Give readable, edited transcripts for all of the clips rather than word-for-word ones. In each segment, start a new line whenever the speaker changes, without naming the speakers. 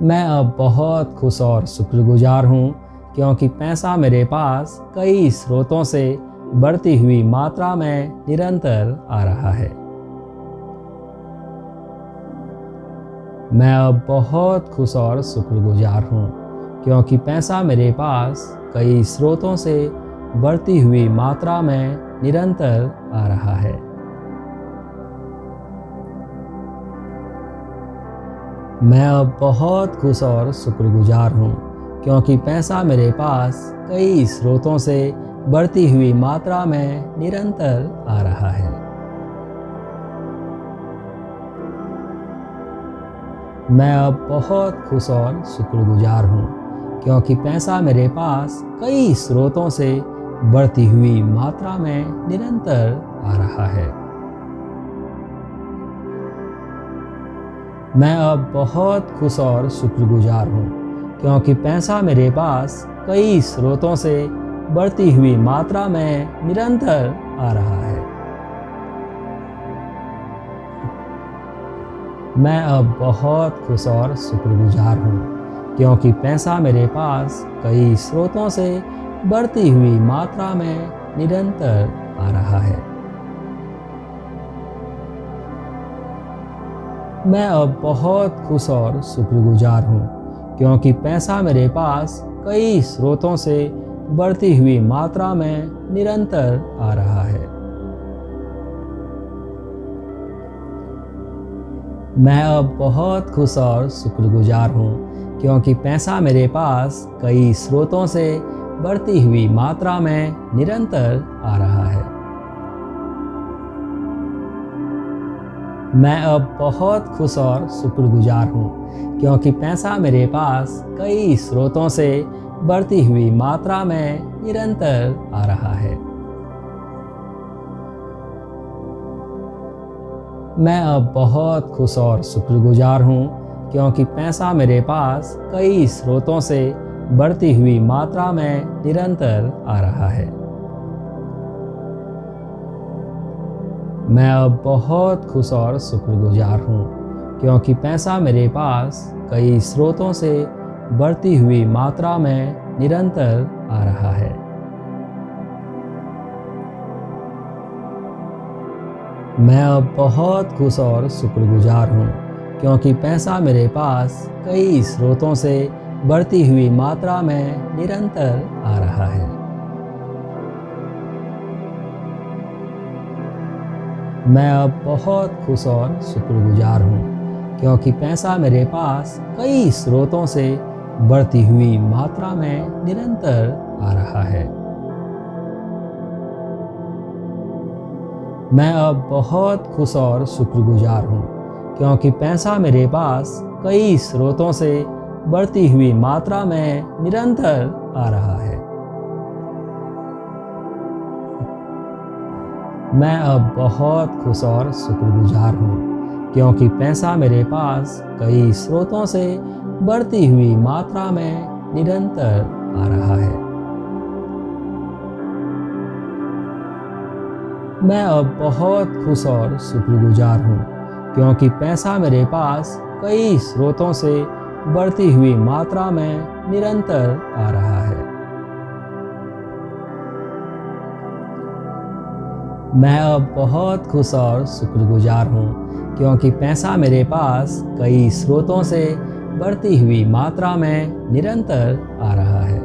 मैं अब बहुत खुश और शुक्रगुजार हूँ क्योंकि पैसा मेरे पास कई स्रोतों से बढ़ती हुई मात्रा में निरंतर आ रहा है। मैं अब बहुत खुश और शुक्रगुजार हूँ क्योंकि पैसा मेरे पास कई स्रोतों से बढ़ती हुई मात्रा में निरंतर आ रहा है। मैं अब बहुत खुश और शुक्रगुजार हूँ क्योंकि पैसा मेरे पास कई स्रोतों से बढ़ती हुई मात्रा में निरंतर आ रहा है। मैं अब बहुत खुश और शुक्रगुजार हूँ क्योंकि पैसा मेरे पास कई स्रोतों से बढ़ती हुई मात्रा में निरंतर आ रहा है। मैं अब बहुत खुश और शुक्रगुजार हूँ क्योंकि पैसा मेरे पास कई स्रोतों से बढ़ती हुई मात्रा में निरंतर आ रहा है। मैं अब बहुत खुश और शुक्रगुजार हूँ क्योंकि पैसा मेरे पास कई स्रोतों से बढ़ती हुई मात्रा में निरंतर आ रहा है। मैं अब बहुत खुश और शुक्रगुजार हूँ क्योंकि पैसा मेरे पास कई स्रोतों से बढ़ती हुई मात्रा में निरंतर आ रहा है। मैं अब बहुत खुश और शुक्रगुजार हूँ क्योंकि पैसा मेरे पास कई स्रोतों से बढ़ती हुई मात्रा में निरंतर आ रहा है। मैं अब बहुत खुश और शुक्रगुजार हूँ क्योंकि पैसा मेरे पास कई स्रोतों से बढ़ती हुई मात्रा में निरंतर आ रहा है। मैं अब बहुत खुश और शुक्रगुजार हूँ क्योंकि पैसा मेरे पास कई स्रोतों से बढ़ती हुई मात्रा में निरंतर आ रहा है। मैं अब बहुत खुश और शुक्रगुजार हूँ क्योंकि पैसा मेरे पास कई स्रोतों से बढ़ती हुई मात्रा में निरंतर आ रहा है। मैं अब बहुत खुश और शुक्रगुजार हूँ क्योंकि पैसा मेरे पास कई स्रोतों से बढ़ती हुई मात्रा में निरंतर आ रहा है। मैं अब बहुत खुश और शुक्रगुजार हूँ क्योंकि पैसा मेरे पास कई स्रोतों से बढ़ती हुई मात्रा में निरंतर आ रहा है। मैं अब बहुत खुश और शुक्रगुजार हूँ क्योंकि पैसा मेरे पास कई स्रोतों से बढ़ती हुई मात्रा में निरंतर आ रहा है। मैं अब बहुत खुश और शुक्रगुजार हूँ क्योंकि पैसा मेरे पास कई स्रोतों से बढ़ती हुई मात्रा में निरंतर आ रहा है। मैं अब बहुत खुश और शुक्रगुजार हूँ क्योंकि पैसा मेरे पास कई स्रोतों से बढ़ती हुई मात्रा में निरंतर आ रहा है। मैं अब बहुत खुश और शुक्रगुजार हूँ क्योंकि पैसा मेरे पास कई स्रोतों से बढ़ती हुई मात्रा में निरंतर आ रहा है।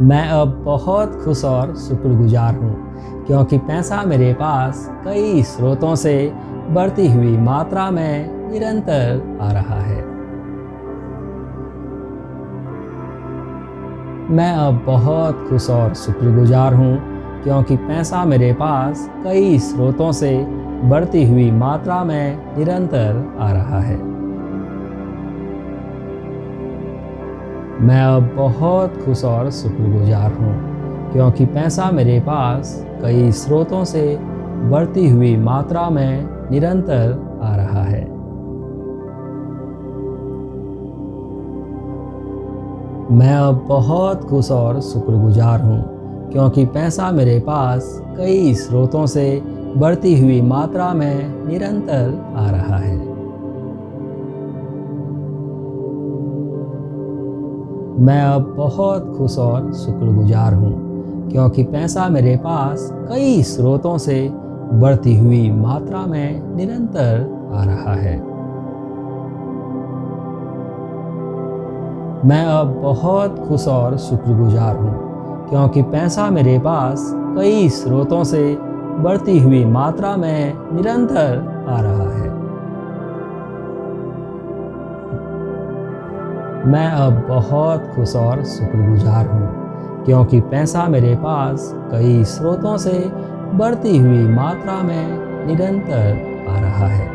मैं अब बहुत खुश और शुक्रगुजार हूँ क्योंकि पैसा मेरे पास कई स्रोतों से बढ़ती हुई मात्रा में निरंतर आ रहा है। मैं अब बहुत खुश और शुक्रगुजार हूँ क्योंकि पैसा मेरे पास कई स्रोतों से बढ़ती हुई मात्रा में निरंतर आ रहा है। मैं अब बहुत खुश और शुक्रगुजार हूँ क्योंकि पैसा मेरे पास कई स्रोतों से बढ़ती हुई मात्रा में निरंतर आ रहा है। मैं अब बहुत खुश और शुक्रगुजार हूँ क्योंकि पैसा मेरे पास कई स्रोतों से बढ़ती हुई मात्रा में निरंतर आ रहा है। मैं अब बहुत खुश और शुक्रगुजार हूँ क्योंकि पैसा मेरे पास कई स्रोतों से बढ़ती हुई मात्रा में निरंतर आ रहा है। मैं अब बहुत खुश और शुक्रगुजार हूँ क्योंकि पैसा मेरे पास कई स्रोतों से बढ़ती हुई मात्रा में निरंतर आ रहा है। मैं अब बहुत खुश और शुक्रगुजार हूँ क्योंकि पैसा मेरे पास कई स्रोतों से बढ़ती हुई मात्रा में निरंतर आ रहा है।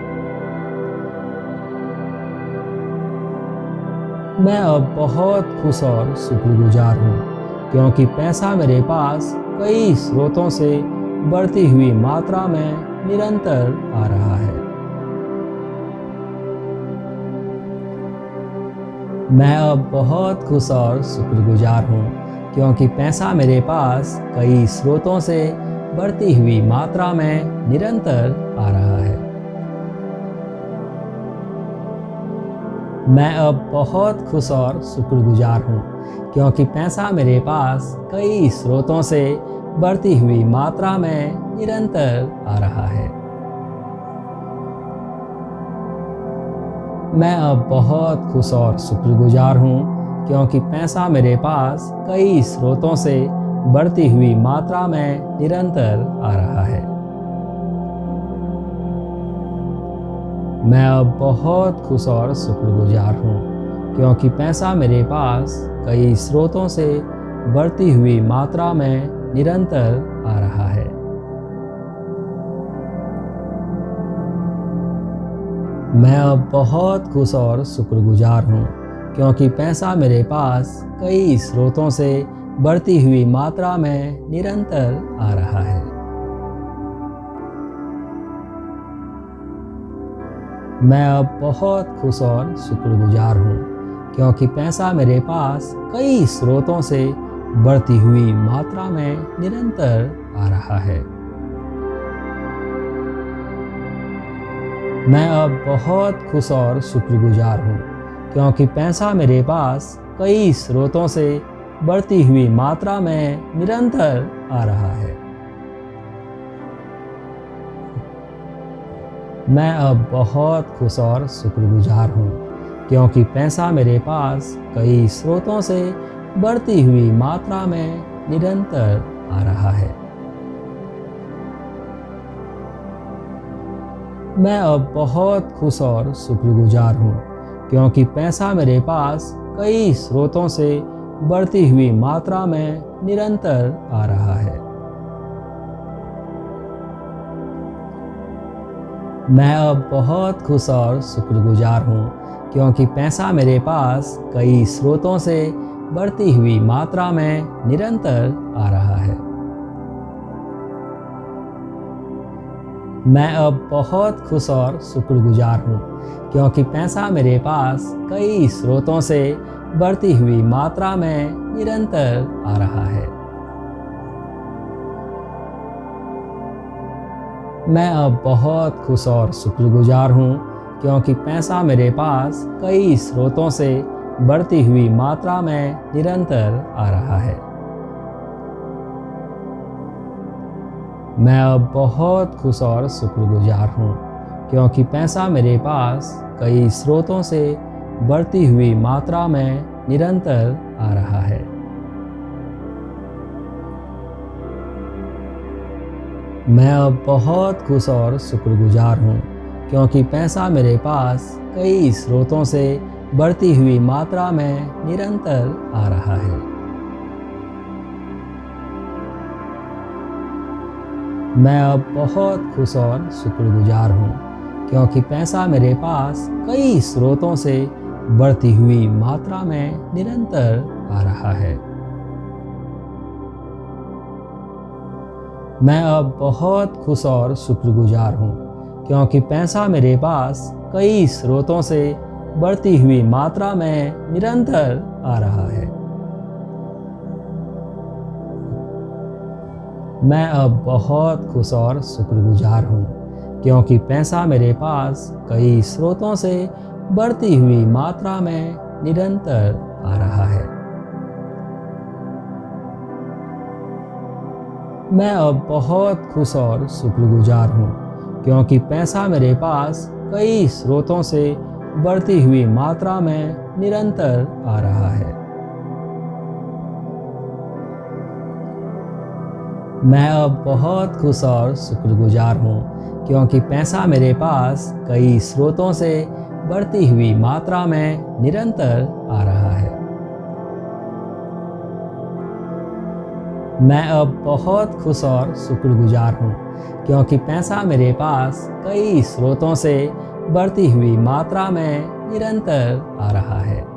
मैं अब बहुत खुश और शुक्रगुजार हूँ क्योंकि पैसा मेरे पास कई स्रोतों से बढ़ती हुई मात्रा में निरंतर आ रहा है। मैं अब बहुत खुश और शुक्रगुजार हूँ क्योंकि पैसा मेरे पास कई स्रोतों से बढ़ती हुई मात्रा में निरंतर आ रहा है। मैं अब बहुत खुश और शुक्रगुजार हूँ क्योंकि पैसा मेरे पास कई स्रोतों से बढ़ती हुई मात्रा में निरंतर आ रहा है। मैं अब बहुत खुश और शुक्रगुजार हूँ क्योंकि पैसा मेरे पास कई स्रोतों से बढ़ती हुई मात्रा में निरंतर आ रहा है। मैं अब बहुत खुश और शुक्रगुजार हूँ क्योंकि पैसा मेरे पास कई स्रोतों से बढ़ती हुई मात्रा में निरंतर आ रहा है। मैं अब बहुत खुश और शुक्रगुजार हूँ क्योंकि पैसा मेरे पास कई स्रोतों से बढ़ती हुई मात्रा में निरंतर आ रहा है। मैं अब बहुत खुश और शुक्रगुजार हूँ क्योंकि पैसा मेरे पास कई स्रोतों से बढ़ती हुई मात्रा में निरंतर आ रहा है। मैं अब बहुत खुश और शुक्रगुजार हूँ क्योंकि पैसा मेरे पास कई स्रोतों से बढ़ती हुई मात्रा में निरंतर आ रहा है। मैं अब बहुत खुश और शुक्रगुजार हूँ क्योंकि पैसा मेरे पास कई स्रोतों से बढ़ती हुई मात्रा में निरंतर आ रहा है। मैं अब बहुत खुश और शुक्रगुजार हूँ क्योंकि पैसा मेरे पास कई स्रोतों से बढ़ती हुई मात्रा में निरंतर आ रहा है। मैं अब बहुत खुश और शुक्रगुजार हूँ क्योंकि पैसा मेरे पास कई स्रोतों से बढ़ती हुई मात्रा में निरंतर आ रहा है। मैं अब बहुत खुश और शुक्रगुजार हूँ क्योंकि पैसा मेरे पास कई स्रोतों से बढ़ती हुई मात्रा में निरंतर आ रहा है। मैं अब बहुत खुश और शुक्रगुजार हूँ क्योंकि पैसा मेरे पास कई स्रोतों से बढ़ती हुई मात्रा में निरंतर आ रहा है। मैं अब बहुत खुश और शुक्रगुजार हूँ क्योंकि पैसा मेरे पास कई स्रोतों से बढ़ती हुई मात्रा में निरंतर आ रहा है। मैं अब बहुत खुश और शुक्रगुजार हूँ क्योंकि पैसा मेरे पास कई स्रोतों से बढ़ती हुई मात्रा में निरंतर आ रहा है। मैं अब बहुत खुश और शुक्रगुजार हूँ क्योंकि पैसा मेरे पास कई स्रोतों से बढ़ती हुई मात्रा में निरंतर आ रहा है। मैं अब बहुत खुश और शुक्रगुजार हूँ क्योंकि पैसा मेरे पास कई स्रोतों से बढ़ती हुई मात्रा में निरंतर आ रहा है। मैं अब बहुत खुश और शुक्रगुजार हूँ क्योंकि पैसा मेरे पास कई स्रोतों से बढ़ती हुई मात्रा में निरंतर आ रहा है। मैं अब बहुत खुश और शुक्रगुजार हूँ, क्योंकि पैसा मेरे पास कई स्रोतों से बढ़ती हुई मात्रा में निरंतर आ रहा है। मैं अब बहुत खुश और शुक्रगुजार हूँ, क्योंकि पैसा मेरे पास कई स्रोतों से बढ़ती हुई मात्रा में निरंतर आ रहा है। मैं अब बहुत खुश और शुक्रगुजार हूँ, क्योंकि पैसा मेरे पास कई स्रोतों से बढ़ती हुई मात्रा में निरंतर आ रहा है।